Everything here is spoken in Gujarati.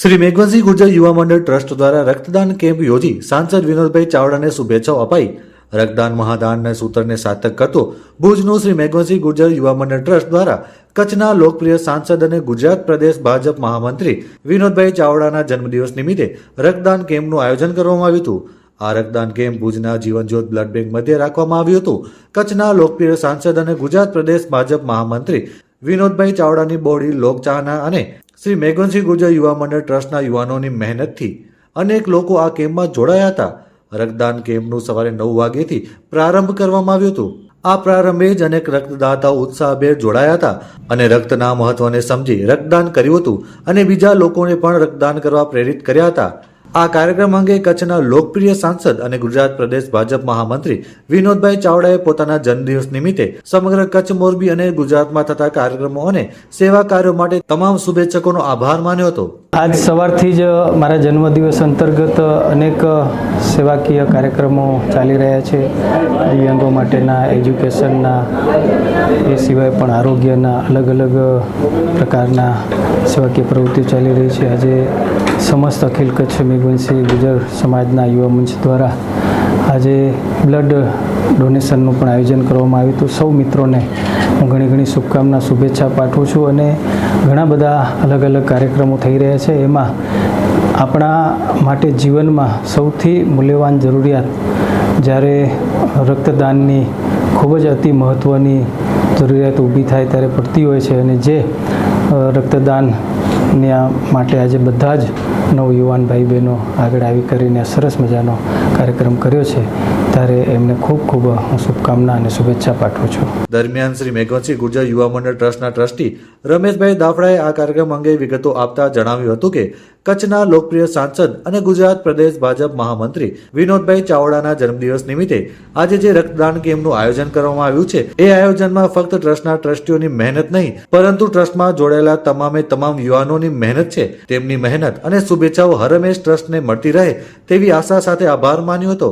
શ્રી મેઘવંશી ગુર્જર યુવા મંડળ ટ્રસ્ટ દ્વારા રક્તદાન કેમ્પ યોજી સાંસદ વિનોદભાઈ ચાવડાને શુભેચ્છાઓ અપાઈ। રક્તદાન મહાદાનના સૂત્રને સાર્થક કરતો ભુજનું શ્રી મેઘવંશી ગુર્જર યુવા મંડળ ટ્રસ્ટ દ્વારા કચ્છના લોકપ્રિય સાંસદ અને ગુજરાત પ્રદેશ ભાજપ મહામંત્રી વિનોદભાઈ ચાવડાના જન્મદિવસ નિમિત્તે રક્તદાન કેમ્પનું આયોજન કરવામાં આવ્યું હતું। આ રક્તદાન કેમ્પ ભુજના જીવનજ્યોત બ્લડ બેંક મધ્યે રાખવામાં આવ્યું હતું। કચ્છના લોકપ્રિય સાંસદ અને ગુજરાત પ્રદેશ ભાજપ મહામંત્રી વિનોદભાઈ ચાવડાની બોડી લોકચાહના અને શ્રી મેઘવંશી ગુર્જર યુવા મંડળ ટ્રસ્ટના યુવાનોની મહેનતથી અનેક લોકો આ કેમ્પમાં જોડાયા હતા। રક્તદાન કેમ્પનું સવારે 9 વાગ્યાથી પ્રારંભ કરવામાં આવ્યું હતું। આ પ્રારંભે જ અનેક રક્તદાતાઓ ઉત્સાહભેર જોડાયા હતા અને રક્તના મહત્વને સમજી રક્તદાન કર્યું હતું અને બીજા લોકોને પણ રક્તદાન કરવા પ્રેરિત કર્યા હતા। આ કાર્યક્રમ અંગે કચ્છના લોકપ્રિય સાંસદ અને ગુજરાત પ્રદેશ ભાજપ મહામંત્રી વિનોદભાઈ ચાવડાએ પોતાના જન્મદિવસ નિમિત્તે સમગ્ર કચ્છ, મોરબી અને ગુજરાતમાં થતા કાર્યક્રમો અને સેવા કાર્યો માટે તમામ શુભેચ્છકોનો આભાર માન્યો હતો। આજ સવારથી જ મારા જન્મદિવસ અંતર્ગત અનેક સેવાકીય કાર્યક્રમો ચાલી રહ્યા છે। દિવ્યાંગો માટેના, એજ્યુકેશનના, એ સિવાય પણ આરોગ્યના અલગ અલગ પ્રકારના સેવાકીય પ્રવૃત્તિઓ ચાલી રહી છે। આજે સમસ્ત અખિલ કચ્છ મેઘવંશી ગુર્જર સમાજના યુવા મંચ દ્વારા આજે બ્લડ ડોનેશનનું પણ આયોજન કરવામાં આવ્યું હતું। સૌ મિત્રોને હું ઘણી શુભકામના, શુભેચ્છા પાઠવું છું અને ઘણા બધા અલગ અલગ કાર્યક્રમો થઈ રહ્યા છે। એમાં આપણા માટે જીવનમાં સૌથી મૂલ્યવાન જરૂરિયાત જ્યારે રક્તદાનની ખૂબ જ અતિ મહત્ત્વની જરૂરિયાત ઊભી થાય ત્યારે પડતી હોય છે અને જે રક્તદાનના માટે આજે બધા જ નવયુવાન ભાઈ બહેનો આગળ આવી કરીને સરસ મજાનો કાર્યક્રમ કર્યો છે ત્યારે એમને ખૂબ હું શુભકામના અને શુભેચ્છા પાઠવું છું। દરમિયાન શ્રી મેઘવંશી ગુર્જર યુવા મંડળ ટ્રસ્ટના ટ્રસ્ટી રમેશભાઈ દાફડાએ આ કાર્યક્રમ અંગે વિગતો આપતા જણાવ્યું હતું કે કચ્છના લોકપ્રિય સાંસદ અને ગુજરાત પ્રદેશ ભાજપ મહામંત્રી વિનોદભાઈ ચાવડાના જન્મદિવસ નિમિત્તે આજે જે રક્તદાન કેમ્પનું આયોજન કરવામાં આવ્યું છે એ આયોજનમાં ફક્ત ટ્રસ્ટના ટ્રસ્ટીઓની મહેનત નહીં પરંતુ ટ્રસ્ટમાં જોડાયેલા તમામ યુવાનોની મહેનત છે। તેમની મહેનત અને શુભેચ્છાઓ હરમેશ ટ્રસ્ટને મળતી રહે તેવી આશા સાથે આભાર માન્યો હતો।